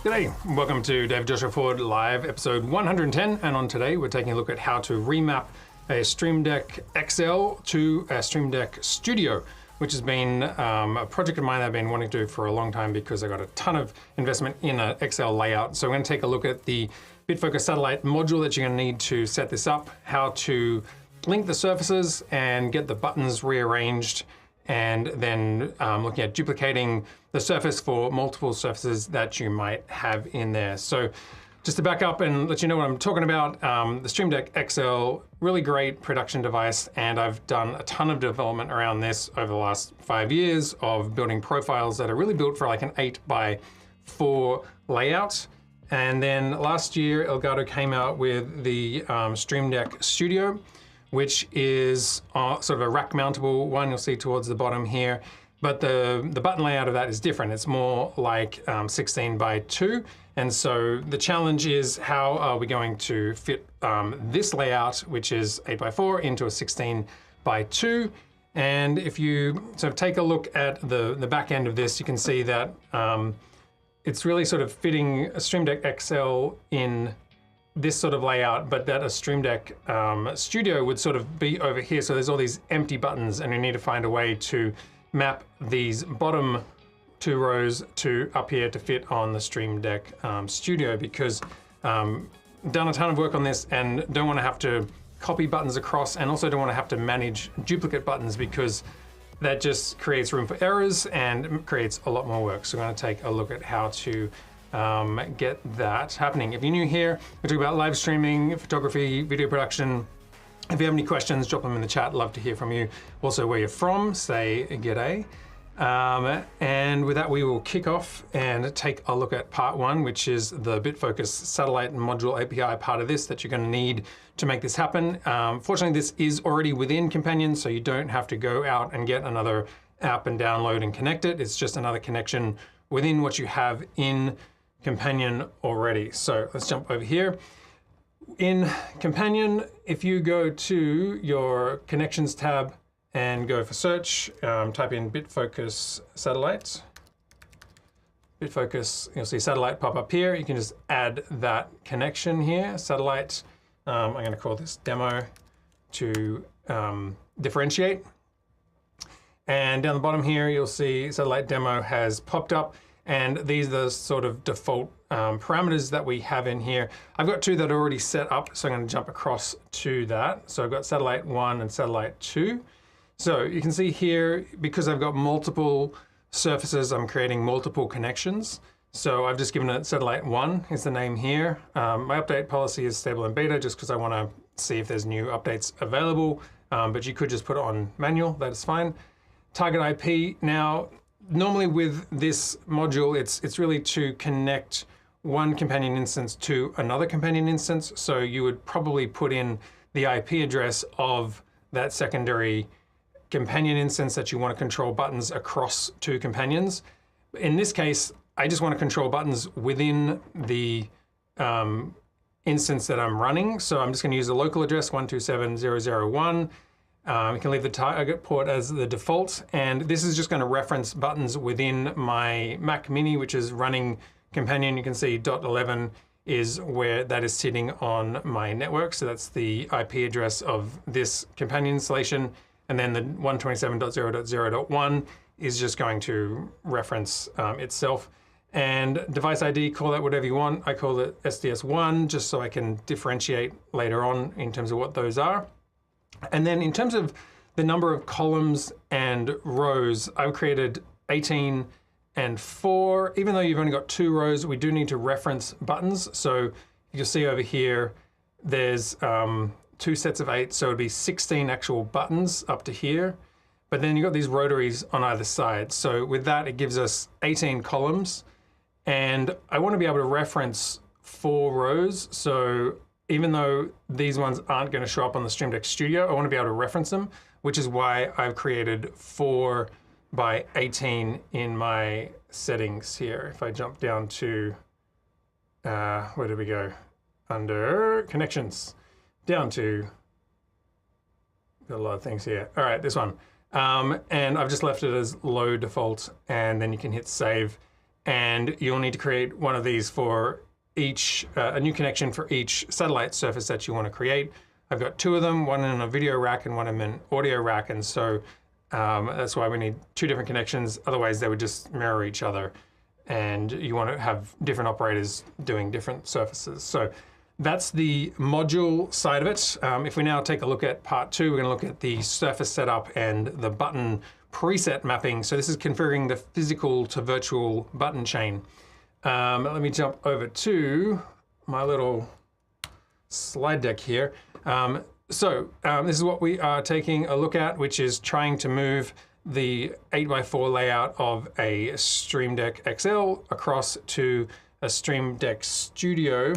G'day, welcome to Dave Joshua Ford Live, episode 110, and on today we're taking a look at how to remap a Stream Deck XL to a Stream Deck Studio, which has been a project of mine that I've been wanting to do for a long time because I got a ton of investment in an XL layout. So we're going to take a look at the Bitfocus Satellite Module that you're going to need to set this up, how to link the surfaces and get the buttons rearranged, and then looking at duplicating the surface for multiple surfaces that you might have in there. So just to back up and let you know what I'm talking about, the Stream Deck XL, really great production device, and I've done a ton of development around this over the last 5 years of building profiles that are really built for like an 8x4 layout. And then last year, Elgato came out with the Stream Deck Studio, which is sort of a rack mountable one you'll see towards the bottom here. But the button layout of that is different. It's more like 16x2. And so the challenge is, how are we going to fit this layout, which is 8x4, into a 16x2? And if you sort of take a look at the back end of this, you can see that it's really sort of fitting a Stream Deck XL in this sort of layout, but that a Stream Deck Studio would sort of be over here. So there's all these empty buttons, and you need to find a way to map these bottom 2 rows to up here to fit on the Stream Deck Studio, because done a ton of work on this and don't want to have to copy buttons across, and also don't want to have to manage duplicate buttons, because that just creates room for errors and creates a lot more work. So we're going to take a look at how to get that happening. If you're new here, we talk about live streaming, photography, video production. If you have any questions, drop them in the chat. Love to hear from you. Also, where you're from, say g'day. And with that, we will kick off and take a look at part 1, which is the Bitfocus Satellite Module API part of this that you're going to need to make this happen. Fortunately, this is already within Companion, so you don't have to go out and get another app and download and connect it. It's just another connection within what you have in Companion already. So let's jump over here. In Companion, if you go to your Connections tab and go for search, type in Bitfocus Satellite. Bitfocus, you'll see Satellite pop up here. You can just add that connection here, Satellite. I'm going to call this Demo to differentiate. And down the bottom here, you'll see Satellite Demo has popped up. And these are the sort of default parameters that we have in here. I've got 2 that are already set up, so I'm going to jump across to that. So I've got Satellite 1 and Satellite 2. So you can see here, because I've got multiple surfaces, I'm creating multiple connections. So I've just given it Satellite 1 is the name here. My update policy is stable and beta, just because I want to see if there's new updates available. But you could just put it on manual, that is fine. Target IP, now, normally with this module, it's really to connect one Companion instance to another Companion instance. So you would probably put in the IP address of that secondary Companion instance that you want to control buttons across 2 Companions. In this case, I just want to control buttons within the instance that I'm running. So I'm just going to use the local address 127.0.0.1. You can leave the target port as the default, and this is just going to reference buttons within my Mac Mini, which is running Companion. You can see .11 is where that is sitting on my network, so that's the IP address of this Companion installation, and then the 127.0.0.1 is just going to reference itself. And device ID, call that whatever you want. I call it SDS1, just so I can differentiate later on in terms of what those are. And then in terms of the number of columns and rows, I've created 18 and 4. Even though you've only got 2 rows, we do need to reference buttons. So you'll see over here, there's 2 sets of 8, so it'd be 16 actual buttons up to here. But then you've got these rotaries on either side. So with that, it gives us 18 columns. And I want to be able to reference 4 rows. So even though these ones aren't going to show up on the Stream Deck Studio, I want to be able to reference them, which is why I've created 4x18 in my settings here. If I jump down to, where did we go? Under Connections, down to, got a lot of things here. All right, this one. And I've just left it as low default, and then you can hit save. and you'll need to create one of these for each, a new connection for each satellite surface that you want to create. I've got two of them, one in a video rack and one in an audio rack, and so that's why we need two different connections, otherwise they would just mirror each other, and you want to have different operators doing different surfaces. So that's the module side of it. If we now take a look at part two, we're going to look at the surface setup and the button preset mapping. So this is configuring the physical to virtual button chain. Let me jump over to my little slide deck here. This is what we are taking a look at, which is trying to move the 8x4 layout of a Stream Deck XL across to a Stream Deck Studio.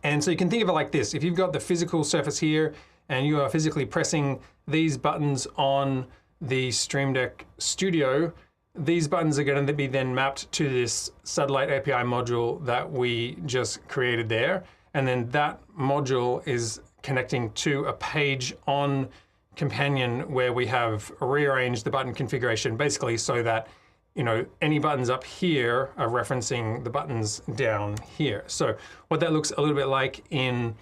And so you can think of it like this. If you've got the physical surface here and you are physically pressing these buttons on the Stream Deck Studio, these buttons are going to be then mapped to this satellite API module that we just created there. And then that module is connecting to a page on Companion where we have rearranged the button configuration basically so that, you know, any buttons up here are referencing the buttons down here. So what that looks a little bit like in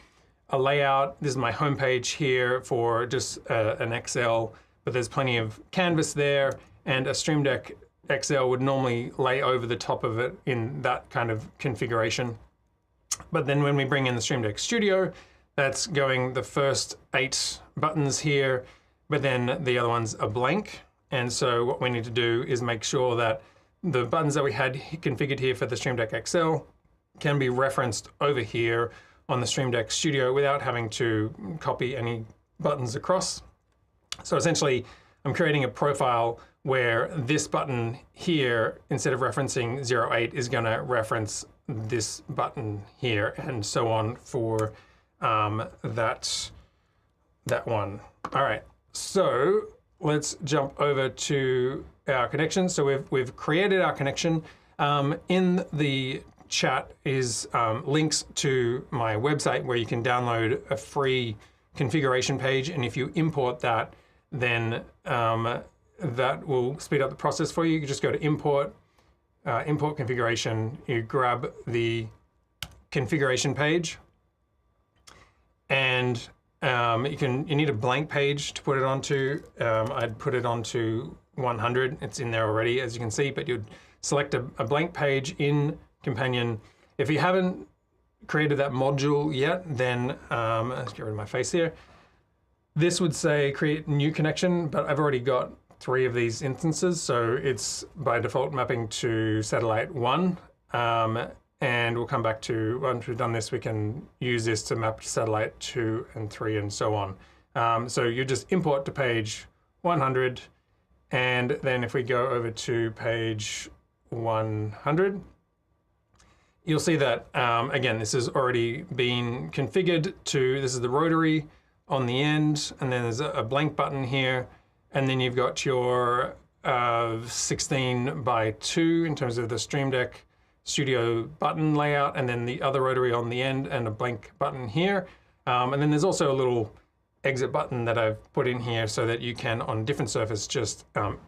a layout, this is my home page here for just an XL, but there's plenty of canvas there, and a Stream Deck XL would normally lay over the top of it in that kind of configuration. But then when we bring in the Stream Deck Studio, that's going the first 8 buttons here, but then the other ones are blank. And so what we need to do is make sure that the buttons that we had configured here for the Stream Deck XL can be referenced over here on the Stream Deck Studio without having to copy any buttons across. So essentially, I'm creating a profile where this button here, instead of referencing 08, is going to reference this button here, and so on for that one. All right, so let's jump over to our connection. So we've created our connection. In the chat is links to my website where you can download a free configuration page, and if you import that, then that will speed up the process for you. You can just go to import, import configuration, you grab the configuration page, and you need a blank page to put it onto. I'd put it onto 100. It's in there already, as you can see, but you'd select a blank page in Companion. If you haven't created that module yet, then let's get rid of my face here. This would say create new connection, but I've already got 3 of these instances, so it's by default mapping to satellite 1. And we'll come back to, once we've done this, we can use this to map to satellite 2 and 3 and so on. So you just import to page 100, and then if we go over to page 100, you'll see that, again, this has already been configured to, this is the rotary on the end, and then there's a blank button here, and then you've got your 16 by 2 in terms of the Stream Deck Studio button layout, and then the other rotary on the end and a blank button here. And then there's also a little exit button that I've put in here so that you can, on a different surface, just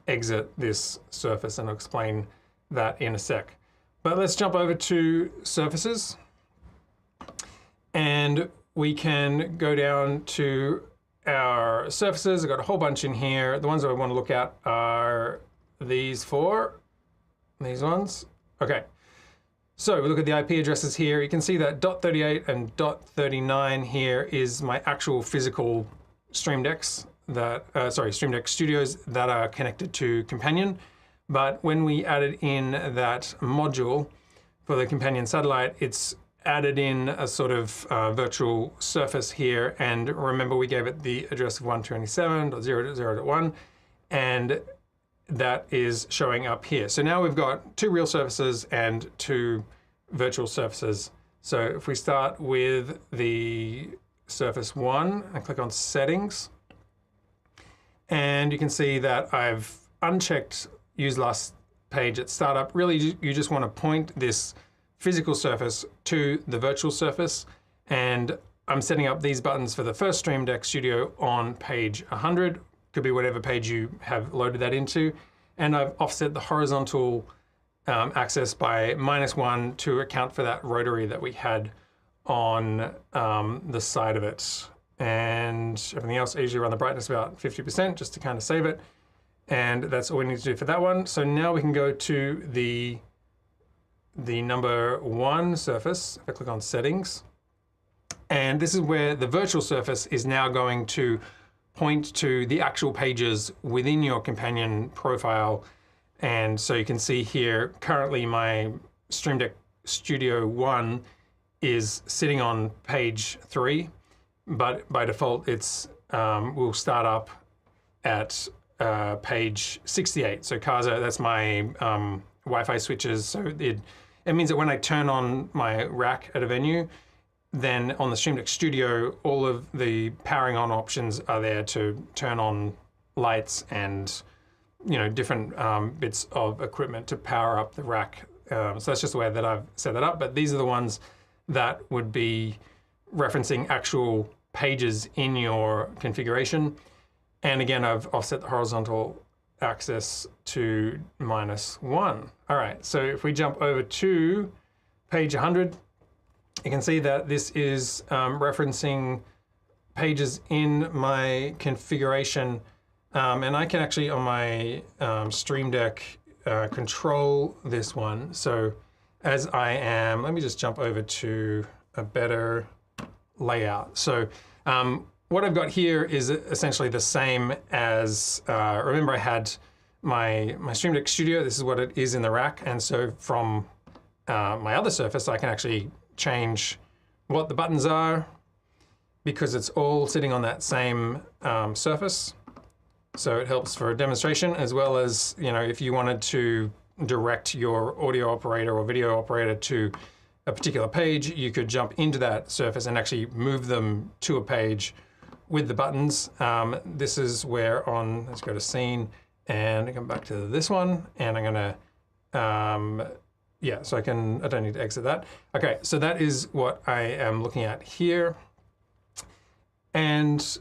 exit this surface, and I'll explain that in a sec. But let's jump over to surfaces, and we can go down to our surfaces. I've got a whole bunch in here. The ones that I want to look at are these 4, these ones. Okay. So we look at the IP addresses here. You can see that .38 and .39 here is my actual physical Stream Decks that, Stream Deck Studios that are connected to Companion. But when we added in that module for the Companion satellite, it's added in a sort of virtual surface here. And remember, we gave it the address of 127.0.0.1, and that is showing up here. So now we've got 2 real surfaces and 2 virtual surfaces. So if we start with the surface 1 and click on settings, and you can see that I've unchecked use last page at startup. Really, you just want to point this physical surface to the virtual surface, and I'm setting up these buttons for the first Stream Deck Studio on page 100. Could be whatever page you have loaded that into. And I've offset the horizontal axis by -1 to account for that rotary that we had on the side of it. And everything else, I usually run the brightness about 50% just to kind of save it. And that's all we need to do for that one. So now we can go to the number 1 surface. If I click on settings, and this is where the virtual surface is now going to point to the actual pages within your companion profile. And so you can see here, currently my Stream Deck Studio 1 is sitting on page 3, but by default it's will start up at page 68. So Casa, that's my Wi-Fi switches. So it means that when I turn on my rack at a venue, then on the Stream Deck Studio, all of the powering on options are there to turn on lights and different bits of equipment to power up the rack. So that's just the way that I've set that up. But these are the ones that would be referencing actual pages in your configuration. And again, I've offset the horizontal axis to -1. All right, so if we jump over to page 100, you can see that this is referencing pages in my configuration. And I can actually, on my Stream Deck, control this one. So as I am, let me just jump over to a better layout. So what I've got here is essentially the same as, remember I had my Stream Deck Studio, this is what it is in the rack. And so from my other surface, I can actually change what the buttons are because it's all sitting on that same surface. So it helps for a demonstration, as well as, if you wanted to direct your audio operator or video operator to a particular page, you could jump into that surface and actually move them to a page with the buttons. This is where let's go to scene and come back to this one, and I'm gonna, so I don't need to exit that. Okay, so that is what I am looking at here. And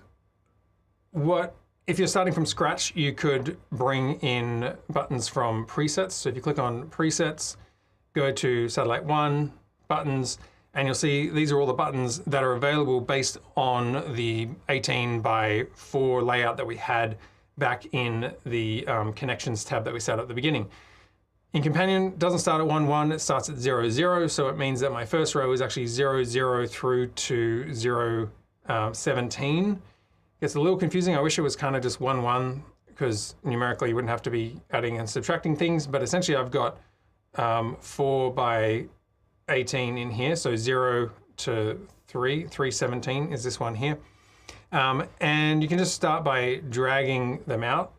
if you're starting from scratch, you could bring in buttons from presets. So if you click on presets, go to Satellite 1, buttons, and you'll see these are all the buttons that are available based on the 18:4 layout that we had back in the connections tab that we set at the beginning. In Companion, it doesn't start at 1, it starts at 0, 0. So it means that my first row is actually 0, 0 through to 0, 17. It's a little confusing. I wish it was kind of just 1, 1, because numerically you wouldn't have to be adding and subtracting things. But essentially I've got 4 by 18 in here. So 0 to 3, 317 is this one here. And you can just start by dragging them out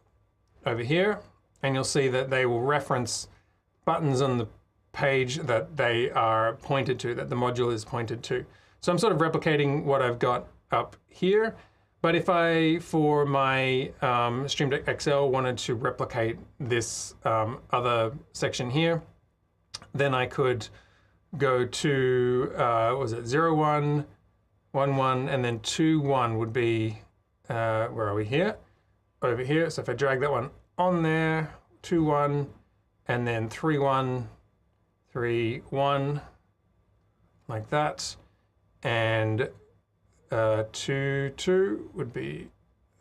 over here. And you'll see that they will reference buttons on the page that they are pointed to, that the module is pointed to. So I'm sort of replicating what I've got up here. But if I, for my Stream Deck XL, wanted to replicate this other section here, then I could go to, what was it, 0, 1, 1, 1, and then 2, 1 would be, where are we here? Over here. So if I drag that one on there, 2, 1, and then 3, 1, 3, 1, like that. And 2, 2 would be,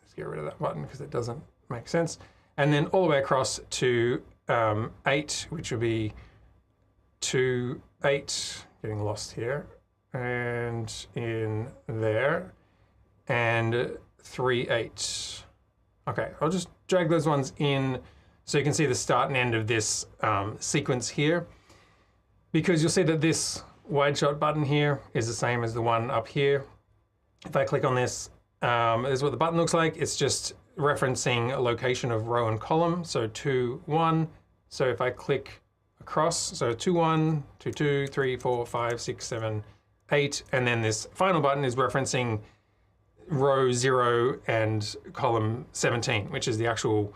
let's get rid of that button because it doesn't make sense. And then all the way across to 8, which would be 2, 8, getting lost here, and in there, and 3, 8. Okay, I'll just drag those ones in so you can see the start and end of this sequence here, because you'll see that this wide shot button here is the same as the one up here. If I click on this, this is what the button looks like. It's just referencing a location of row and column. So 2, 1. So if I click across, so 2, 1, 2, 2, 3, 4, 5, 6, 7, 8. And then this final button is referencing row 0 and column 17, which is the actual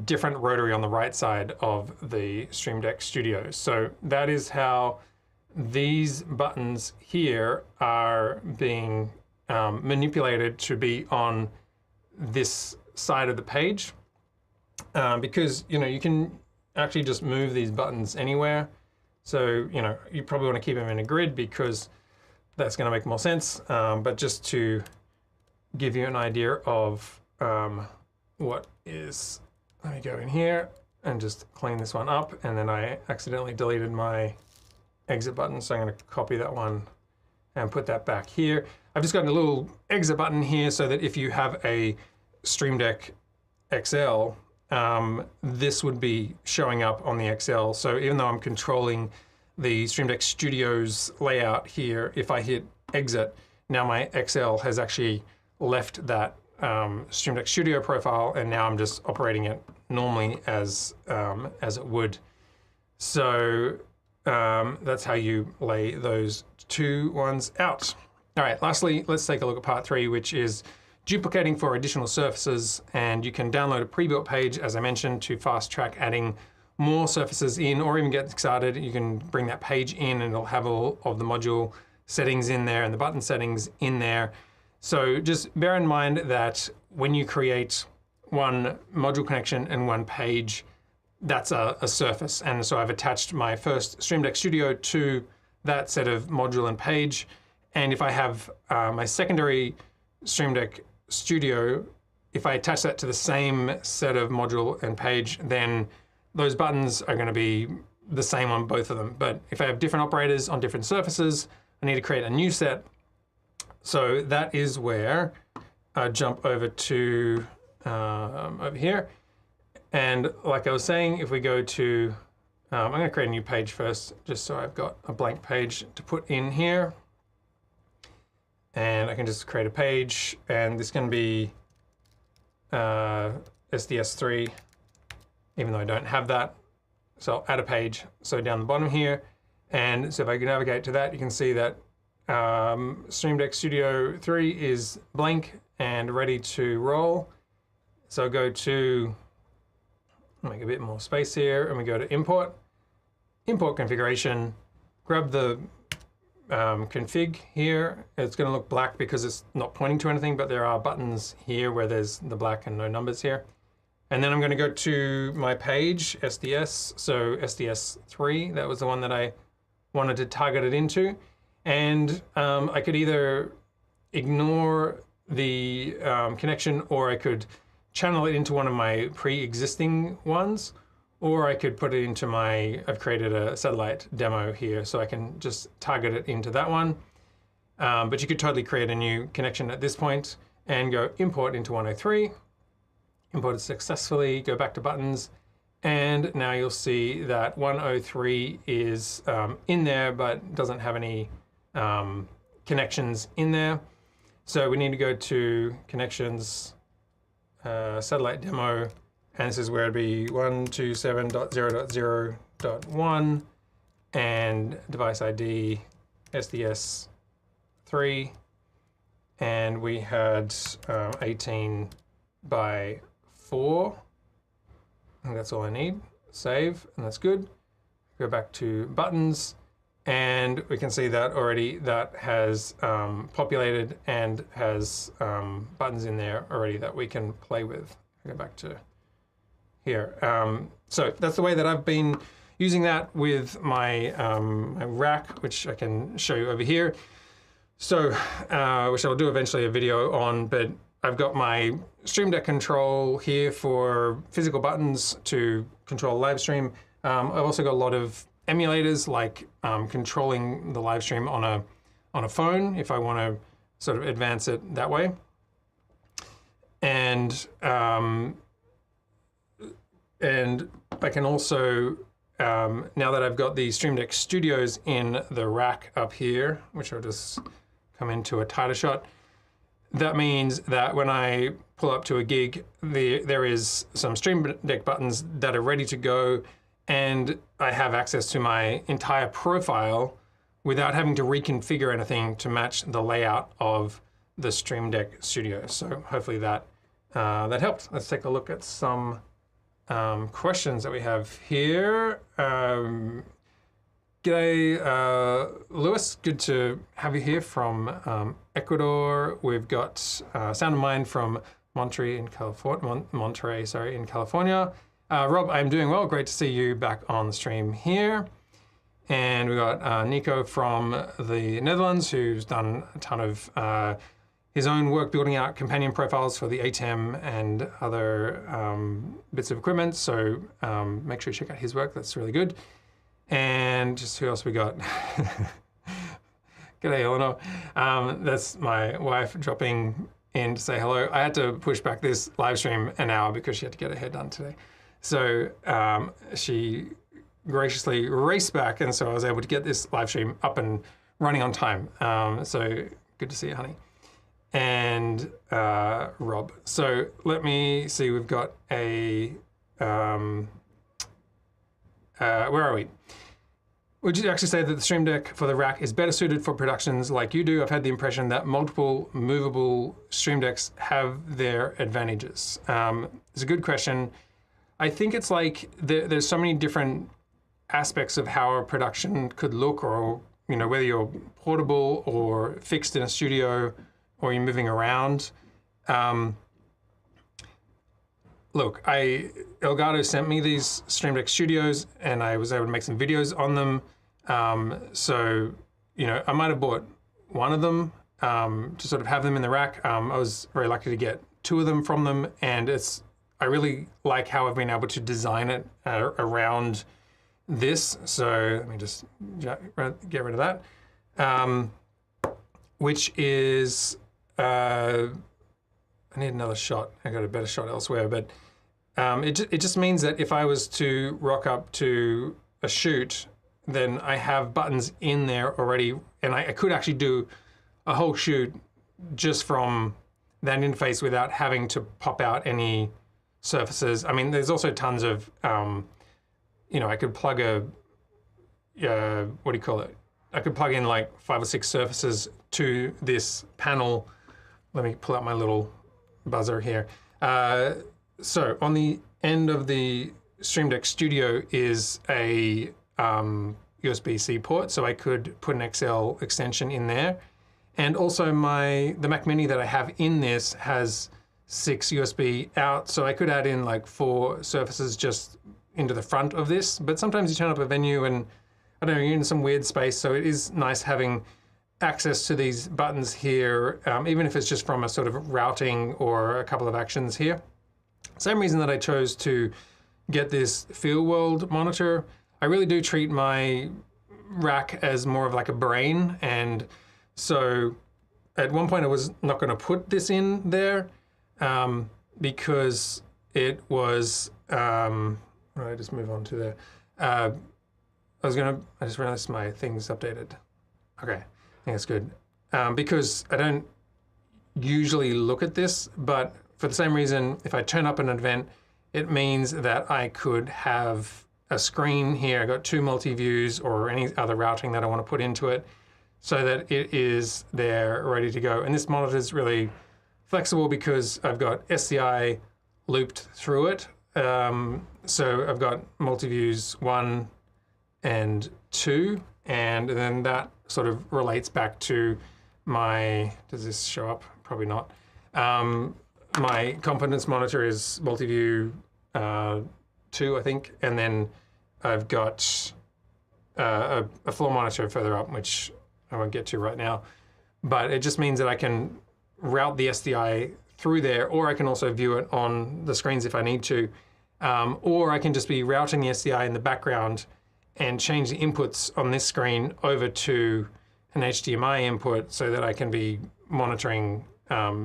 different rotary on the right side of the Stream Deck Studio. So that is how these buttons here are being manipulated to be on this side of the page, because you can actually just move these buttons anywhere. So, you know, you probably want to keep them in a grid because that's going to make more sense. But just to give you an idea of what is, let me go in here and just clean this one up. And then I accidentally deleted my exit button. So I'm going to copy that one and put that back here. I've just got a little exit button here so that if you have a Stream Deck XL, this would be showing up on the XL. So even though I'm controlling the Stream Deck Studio's layout here, if I hit exit, now my XL has actually left that Stream Deck Studio profile, and now I'm just operating it normally as it would. So that's how you lay those two ones out. All right, lastly, let's take a look at part 3, which is duplicating for additional surfaces. And you can download a pre-built page, as I mentioned, to fast track adding more surfaces in, or even get started. You can bring that page in and it'll have all of the module settings in there and the button settings in there. So just bear in mind that when you create one module connection and one page, that's a surface. And so I've attached my first Stream Deck Studio to that set of module and page. And if I have my secondary Stream Deck Studio, if I attach that to the same set of module and page, then those buttons are going to be the same on both of them. But if I have different operators on different surfaces, I need to create a new set. So that is where I jump over to over here. And like I was saying, if we go to, I'm going to create a new page first, just so I've got a blank page to put in here. And I can just create a page, and this can be SDS3, even though I don't have that. So I'll add a page. So down the bottom here, and so if I can navigate to that, you can see that Stream Deck Studio 3 is blank and ready to roll. So I'll go to, make a bit more space here, and we go to import configuration, grab the config here. It's going to look black because it's not pointing to anything, but there are buttons here where there's the black and no numbers here. And then I'm going to go to my page, SDS, so SDS3, that was the one that I wanted to target it into. And I could either ignore the connection, or I could channel it into one of my pre-existing ones, or I could put it into my, I've created a satellite demo here, so I can just target it into that one. But you could totally create a new connection at this point and go import into 103, imported successfully, go back to buttons, and now you'll see that 103 is in there, but doesn't have any connections in there. So we need to go to connections, satellite demo, and this is where it'd be 127.0.0.1 and device ID SDS3, and we had 18 by 4. I think that's all I need. Save, and that's good. Go back to buttons, and we can see that already that has populated and has buttons in there already that we can play with. Go back to here. So that's the way that I've been using that with my, my rack, which I can show you over here. So, which I'll do eventually a video on, but I've got my Stream Deck control here for physical buttons to control live stream. I've also got a lot of emulators, like controlling the live stream on a phone if I want to sort of advance it that way. And I can also, now that I've got the Stream Deck Studios in the rack up here, which I'll just come into a tighter shot, that means that when I pull up to a gig, there is some Stream Deck buttons that are ready to go, and I have access to my entire profile without having to reconfigure anything to match the layout of the Stream Deck Studio. So hopefully that that helped. Let's take a look at some questions that we have here. G'day, Lewis. Good to have you here from Ecuador. We've got Sound of Mind from Monterey in California. Rob, I'm doing well. Great to see you back on the stream here. And we got Nico from the Netherlands, who's done a ton of his own work building out companion profiles for the ATEM and other bits of equipment. So make sure you check out his work. That's really good. And just who else we got? G'day, Eleanor. That's my wife dropping in to say hello. I had to push back this live stream an hour because she had to get her hair done today. So she graciously raced back, and so I was able to get this live stream up and running on time. So good to see you, honey. And Rob. So let me see, we've got a, where are we? Would you actually say that the Stream Deck for the rack is better suited for productions like you do? I've had the impression that multiple movable Stream Decks have their advantages. It's a good question. I think it's like there's so many different aspects of how a production could look, or whether you're portable or fixed in a studio or you're moving around. Look, Elgato sent me these Stream Deck Studios, and I was able to make some videos on them. So I might have bought one of them to sort of have them in the rack. I was very lucky to get two of them from them, and I really like how I've been able to design it around this. So let me just get rid of that, which is, I need another shot. I got a better shot elsewhere, but it just means that if I was to rock up to a shoot, then I have buttons in there already, and I could actually do a whole shoot just from that interface without having to pop out any surfaces. I mean, there's also tons of, I could plug what do you call it? I could plug in like 5 or 6 surfaces to this panel. Let me pull out my little buzzer here. So on the end of the Stream Deck Studio is a USB-C port, so I could put an XL extension in there. And also the Mac Mini that I have in this has 6 USB out, so I could add in like 4 surfaces just into the front of this. But sometimes you turn up a venue and I don't know, you're in some weird space, so it is nice having access to these buttons here, even if it's just from a sort of routing or a couple of actions here. Same reason that I chose to get this Feel World monitor. I really do treat my rack as more of like a brain, and so at one point I was not going to put this in there because it was, I just move on to there. I just realized my thing's updated. Okay, I think that's good. Because I don't usually look at this, but for the same reason, if I turn up an event, it means that I could have a screen here. I got 2 multi-views or any other routing that I want to put into it so that it is there ready to go. And this monitor is really flexible because I've got SDI looped through it. So I've got multi-views 1 and 2, and then that sort of relates back to my, does this show up? Probably not. My competence monitor is multi-view 2, I think, and then I've got a floor monitor further up, which I won't get to right now. But it just means that I can route the SDI through there, or I can also view it on the screens if I need to, or I can just be routing the SDI in the background and change the inputs on this screen over to an HDMI input so that I can be monitoring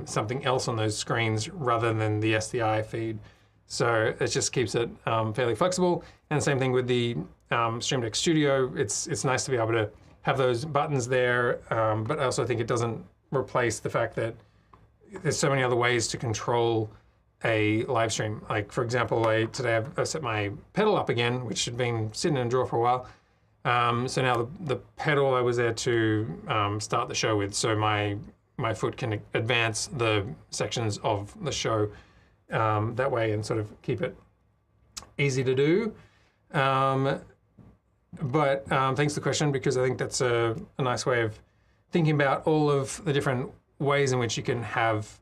something else on those screens rather than the SDI feed. So it just keeps it fairly flexible. And same thing with the Stream Deck Studio. It's nice to be able to have those buttons there, but I also think it doesn't replace the fact that there's so many other ways to control a live stream. Like, for example, today I've set my pedal up again, which had been sitting in a drawer for a while. So now the pedal I was there to start the show with, so my foot can advance the sections of the show that way and sort of keep it easy to do. But thanks for the question, because I think that's a nice way of thinking about all of the different ways in which you can have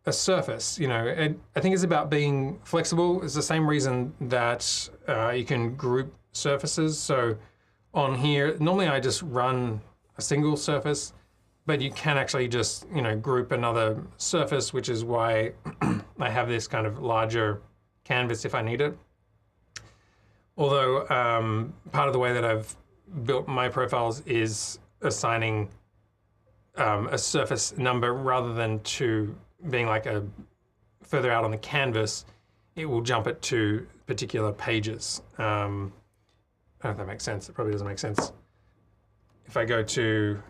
a surface, you know, and I think it's about being flexible. It's the same reason that you can group surfaces. So on here, normally I just run a single surface, but you can actually just, you know, group another surface, which is why I have this kind of larger canvas if I need it. Although part of the way that I've built my profiles is assigning a surface number rather than to being like a further out on the canvas, it will jump it to particular pages. I don't know if that makes sense. It probably doesn't make sense. If I go to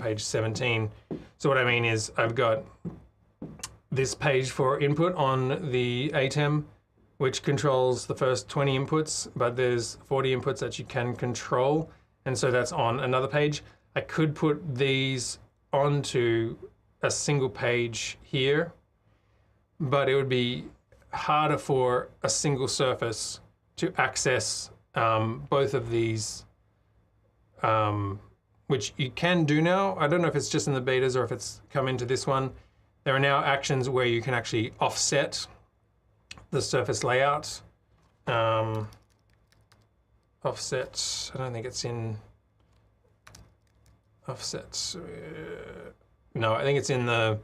page 17, so what I mean is I've got this page for input on the ATEM, which controls the first 20 inputs, but there's 40 inputs that you can control, and so that's on another page. I could put these onto a single page here, but it would be harder for a single surface to access both of these, which you can do now. I don't know if it's just in the betas or if it's come into this one. There are now actions where you can actually offset the surface layout. Offset, I don't think it's in offset. No, I think it's in the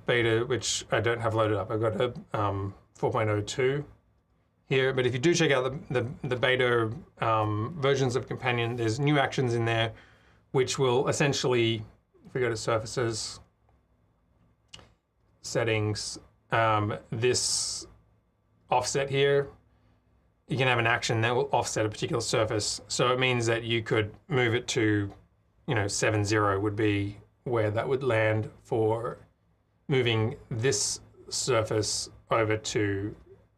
beta, which I don't have loaded up. I've got a 4.02 here, but if you do check out the beta versions of Companion, there's new actions in there, which will essentially, if we go to surfaces, settings, this offset here, you can have an action that will offset a particular surface. So it means that you could move it to, you know, 7.0 would be where that would land for moving this surface over to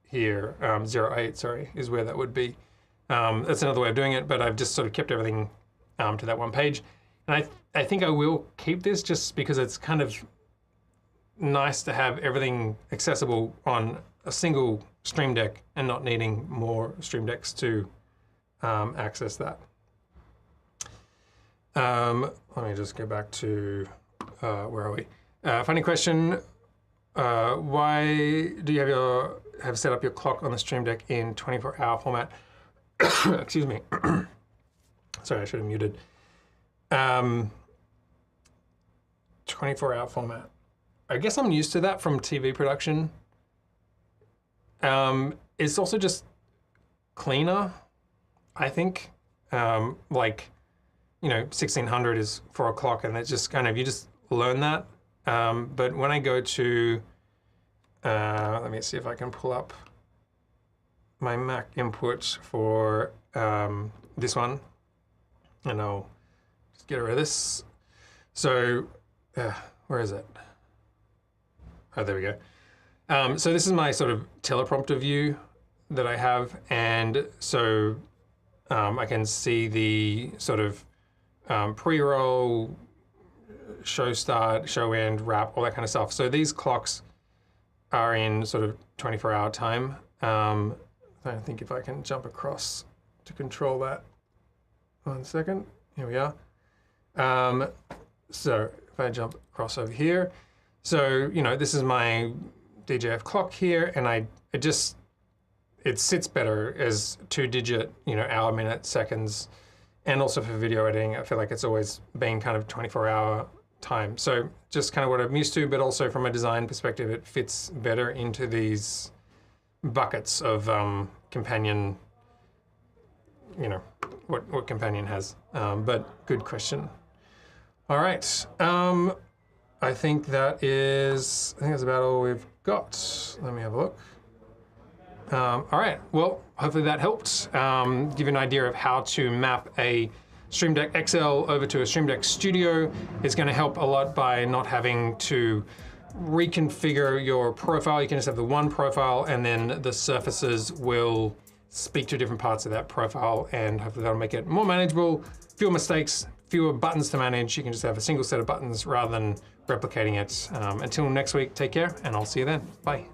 here. 0.8, sorry, is where that would be. That's another way of doing it, but I've just sort of kept everything to that one page. And I think I will keep this just because it's kind of nice to have everything accessible on a single Stream Deck and not needing more Stream Decks to access that. Let me just go back to, where are we? Funny question, why do you have set up your clock on the Stream Deck in 24-hour format? Excuse me. Sorry, I should have muted. 24-hour format. I guess I'm used to that from TV production. It's also just cleaner, I think. Like, you know, 1600 is 4 o'clock, and it's just kind of, you just learn that. But when I go to, let me see if I can pull up my Mac input for this one, and I'll just get rid of this. So, where is it? Oh, there we go. So this is my sort of teleprompter view that I have, and so I can see the sort of pre-roll, show start, show end, wrap, all that kind of stuff. So these clocks are in sort of 24-hour time. I think if I can jump across to control that. 1 second, here we are. So if I jump across over here, so, you know, this is my DJF clock here, and it sits better as 2-digit, you know, hour, minute, seconds, and also for video editing, I feel like it's always been kind of 24-hour time. So just kind of what I'm used to, but also from a design perspective, it fits better into these buckets of Companion, you know, what Companion has. But good question. All right. I think that's about all we've got. Let me have a look. All right, well, hopefully that helped give you an idea of how to map a Stream Deck XL over to a Stream Deck Studio. It's going to help a lot by not having to reconfigure your profile. You can just have the one profile, and then the surfaces will speak to different parts of that profile, and hopefully that'll make it more manageable, fewer mistakes, fewer buttons to manage. You can just have a single set of buttons rather than replicating it. Until next week, take care, and I'll see you then. Bye.